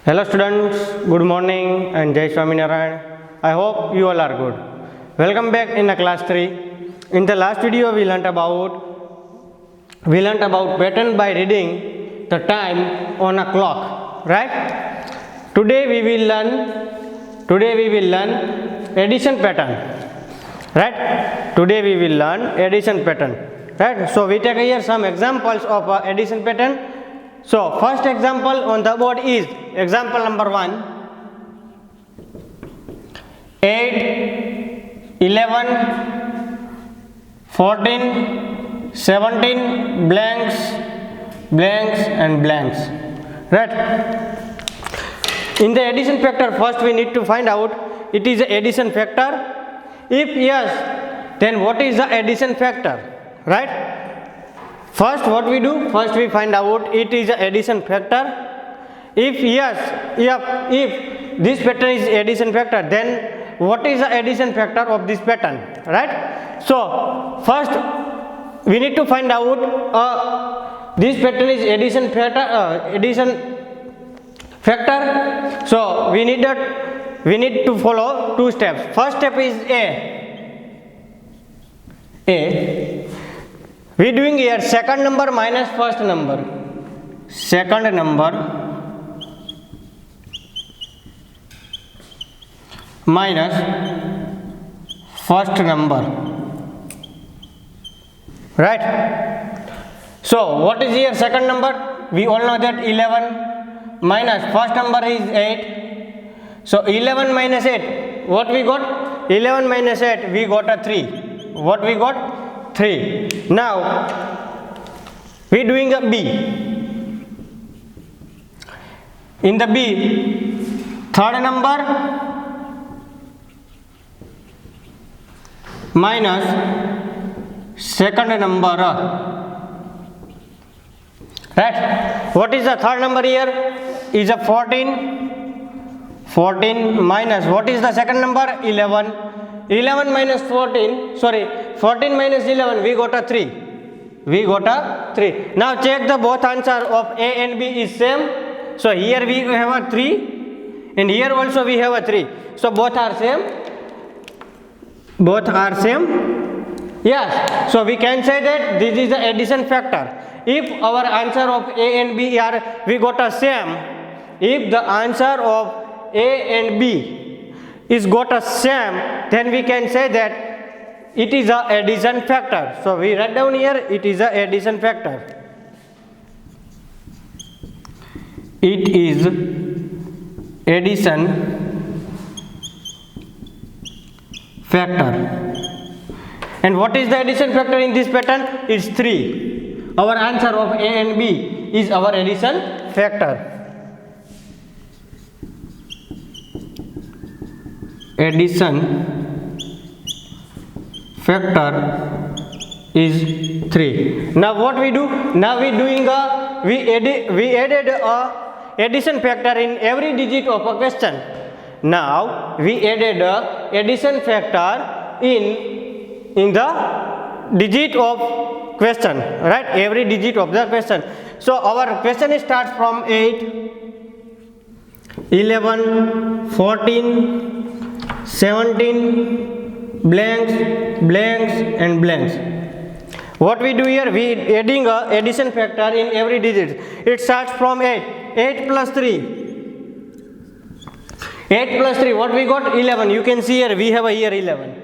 Hello students, good morning and Jai Swaminarayan. I hope you all are good. Welcome back in the class 3. In the last video we learnt about pattern by reading the time on a clock, right? Today we will learn addition pattern, right? Today we will learn addition pattern, right? So we take here some examples of addition pattern. So first example on the board is example number 1. 8, 11, 14, 17, blanks and blanks, right? In the addition factor, first we need to find out it is a addition factor. If yes, then what is the addition factor, right? First what we do, first we find out it is a addition factor. If yes, if this pattern is addition factor, then what is the addition factor of this pattern, right? So first we need to find out this pattern is addition factor. So we need to follow two steps. First step is A. We doing here second number minus first number. Second number minus first number, right? So what is here second number? We all know that 11 minus first number is 8. So 11 minus 8, what we got? 11 minus 8, we got a 3. What we got? 3. Now we doing a B. In the B, third number minus second number, right? What is the third number here? Is a 14. 14 minus what is the second number? 11. 11 minus 14 minus 11, we got a 3. Now check the both answer of A and B is same. So here we have a 3 and here also we have a 3. So both are same. Yes, so we can say that this is the addition factor. If our answer of A and B are we got a same, if the answer of A and B is got a same, then we can say that it is a addition factor. So we write down here it is a addition factor. It is addition factor. And what is the addition factor in this pattern? It's 3. Our answer of A and B is our addition factor. Addition factor is 3. Now what we do? Now we added a addition factor in every digit of a question. Now we added a addition factor in the digit of question, right? Every digit of the question. So our question starts from 8, 11, 14, 17, blanks and blanks. What we do here? We adding a addition factor in every digit. It starts from 8. 8 plus 3. 8 plus 3. What we got? 11. You can see here we have a here 11.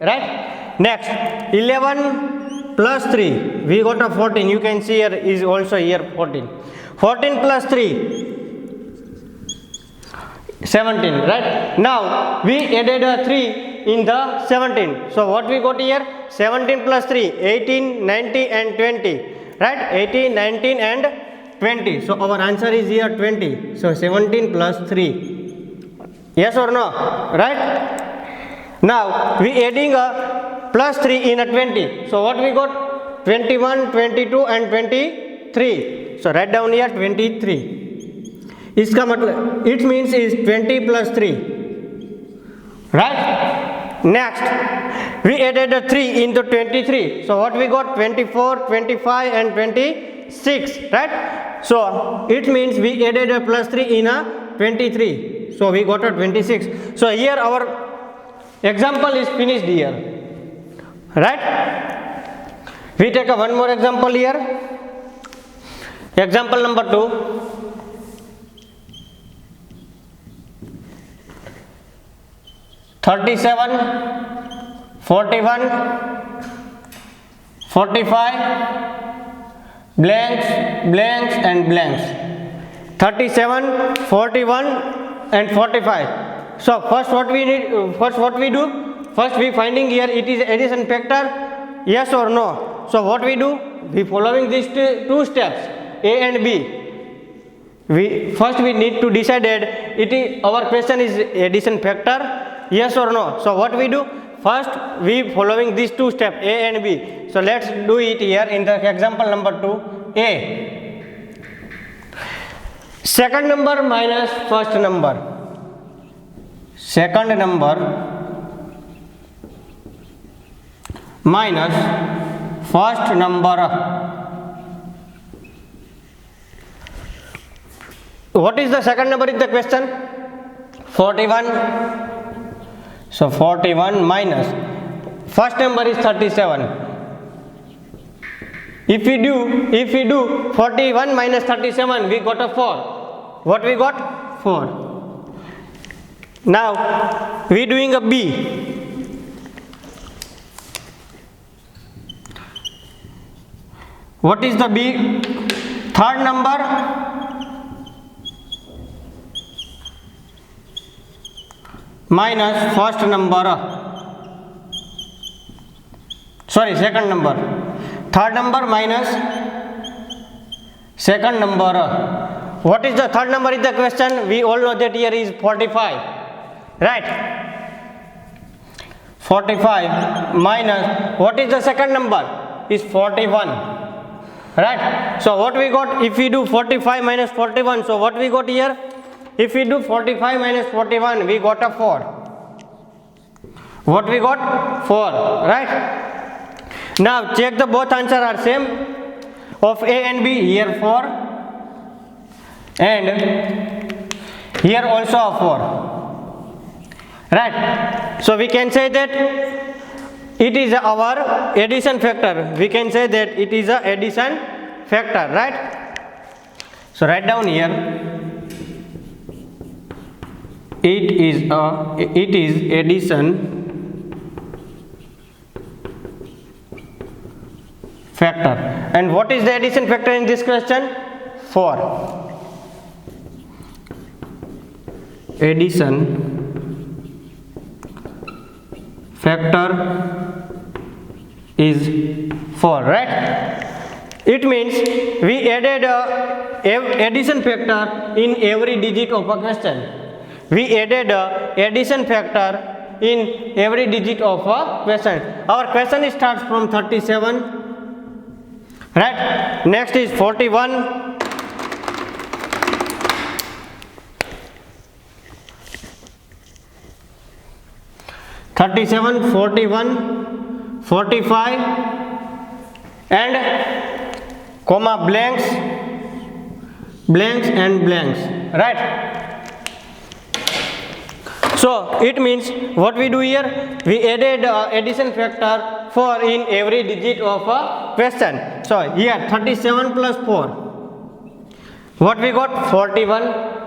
Right? Next 11 plus 3. We got a 14. You can see here is also here 14. 14 plus 3. 17, right? Now we added a 3 in the 17. So what we got here? 17 plus 3, 18, 19 and 20, right? 18, 19 and 20. So our answer is here 20. So 17 plus 3. Yes or no? Right? Now we adding a plus 3 in a 20. So what we got? 21, 22 and 23. So write down here 23. इसका मतलब it means is 20 plus 3, right? Next we added a 3 into 23. So what we got? 24, 25 and 26, right? So it means we added a plus 3 in a 23. So we got a 26. So here our example is finished here. Right? We take a one more example here. Example number 2. 37, 41, 45, blanks, blanks and blanks. 37, 41 and 45. So first what we do? First we finding here it is addition factor, yes or no. So what we do? We following these two steps, A and B. We need to decide that our question is addition factor, yes or no. So what we do? First we following these two steps, A and B. So let's do it here in the example number 2. A. Second number minus first number. Second number minus first number. What is the second number in the question? 41. So 41 minus first number is 37. If we do 41 minus 37, we got a 4. What we got? 4. Now we doing a B. What is the B? Third number minus first number, second number. Third number minus second number. What is the third number in the question? We all know that here is 45, right? 45 minus what is the second number? Is 41, right? So what we got? If we do 45 minus 41, so what we got here? If we do 45 minus 41, we got a 4. What we got? 4, right? Now check the both answer are same of A and B. Here 4 and here also a 4, right? So we can say that it is our addition factor. We can say that it is a addition factor, right? So write down here. It is addition factor. And what is the addition factor in this question? 4. Addition factor is 4, right? It means we added addition factor in every digit of a question. We added addition factor in every digit of a question. Our question starts from 37, right? Next is 41. (37), 41, 45 and comma blanks, blanks and blanks, right? So it means what we do here, we added addition factor 4 in every digit of a question. So here 37 plus 4, what we got? 41.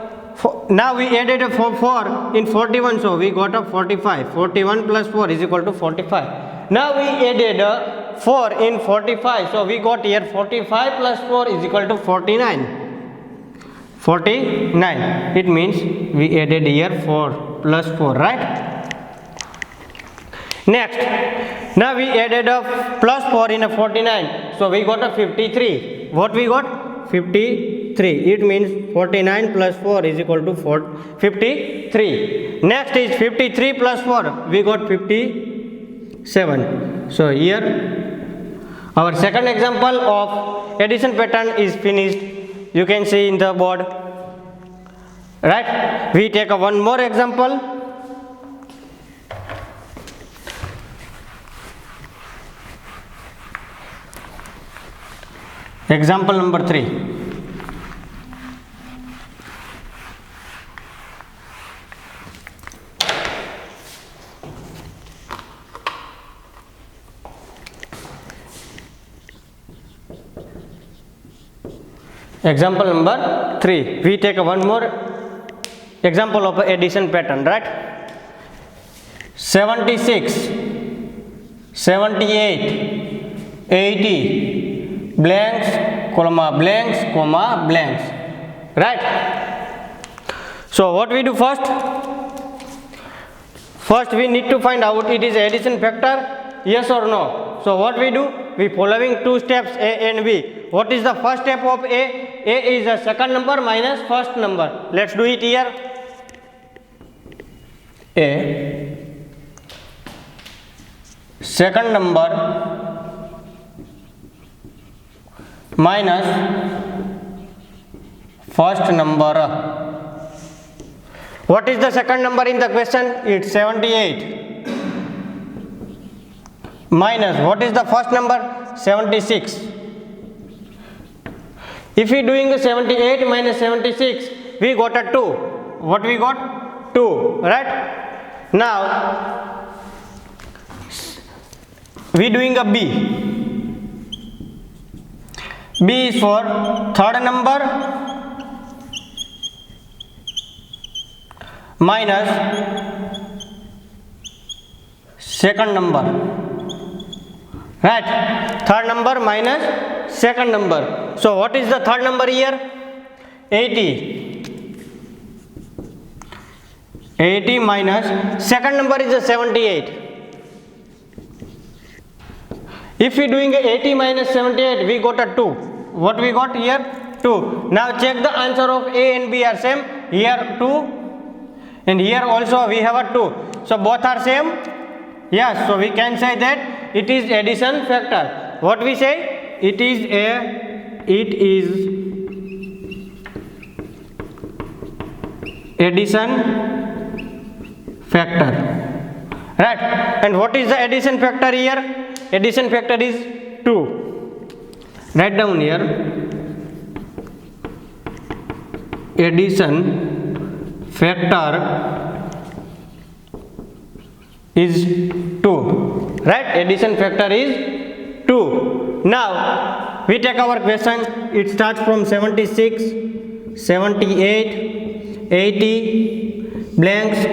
Now we added a 4 in 41, so we got a 45. 41 plus 4 is equal to 45. Now we added 4 in 45, so we got here 45 plus 4 is equal to 49. 49. It means we added here 4 plus 4, right? Next, now we added a plus 4 in a 49, so we got a 53. What we got? 53. It means 49 plus 4 is equal to 53. Next is 53 plus 4, we got 57. So here our second example of addition pattern is finished. You can see in the board, right? We take a one more example. Example number 3. Example number 3. We take one more example of addition pattern, right? 76, 78, 80, blanks, comma, blanks, comma, blanks, right? So what we do first? First we need to find out it is addition factor, yes or no. So what we do? We following two steps A and B. What is the first step of A? A is the second number minus first number. Let's do it here. A, second number minus first number. What is the second number in the question? It's 78. Minus, what is the first number? 76. If we doing the 78 minus 76, we got a 2. What we got? 2, right? Now, we doing a B. B is for third number minus second number, right? Third number minus second number. So what is the third number here? 80. 80 minus second number is a 78. If we doing a 80 minus 78, we got a 2. What we got here? 2. Now check the answer of A and B are same. Here 2 and here also we have a 2. So both are same. Yes, so we can say that it is addition factor. What we say? It is addition factor, right? And what is the addition factor here? Addition factor is 2. Write down here. Addition factor is 2, right? Addition factor is 2. Now we take our question. It starts from 76, 78, 80, blanks,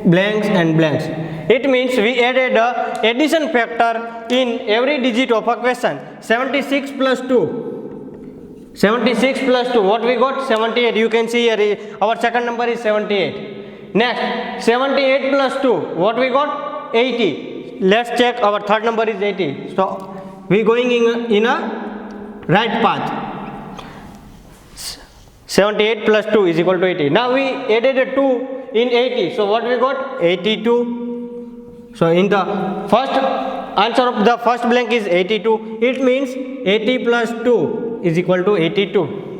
blanks and blanks. It means we added a addition factor in every digit of a question. 76 plus 2. 76 plus 2. What we got? 78. You can see here our second number is 78. Next, 78 plus 2. What we got? 80. Let's check. Our third number is 80. So we going in a right path. 78 plus 2 is equal to 80. Now we added a 2 in 80. So what we got? 82. So in the first answer of the first blank is 82. It means 80 plus 2 is equal to 82.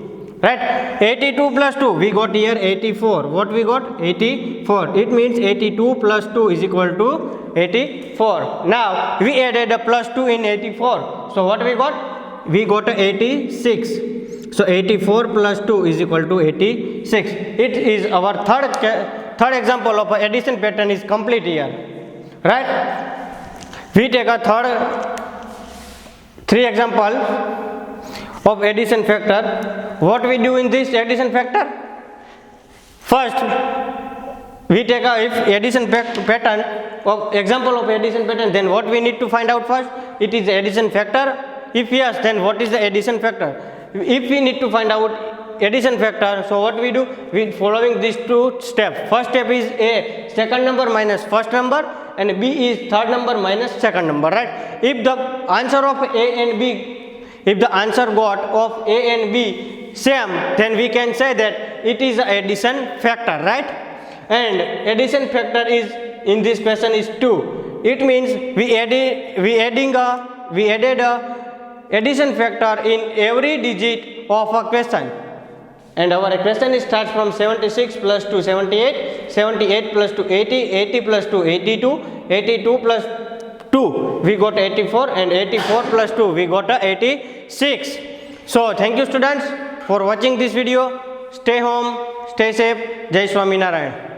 Right? 82 plus 2. We got here 84. What we got? 84. It means 82 plus 2 is equal to 84. Now we added a plus 2 in 84. So what we got? We got a 86. So 84 plus 2 is equal to 86. It is our third example of addition pattern is complete here. Right? We take a three example of addition factor. What we do in this addition factor? First, we take a if addition pattern of example of addition pattern. Then what we need to find out first? It is addition factor. If yes, then what is the addition factor? If we need to find out addition factor, so what we do? We following these two steps. First step is A, second number minus first number, and B is third number minus second number, right? If the answer of A and B, if the answer got of A and B same, then we can say that it is addition factor, right? And addition factor is in this question is 2. It means we added a addition factor in every digit of a question. And our question starts from 76 plus 2, 78, 78 plus 2, 80, 80 plus 2, 82, 82 plus 2, we got 84, and 84 plus 2, we got 86. So thank you students for watching this video. Stay home, stay safe. Jai Swaminarayan.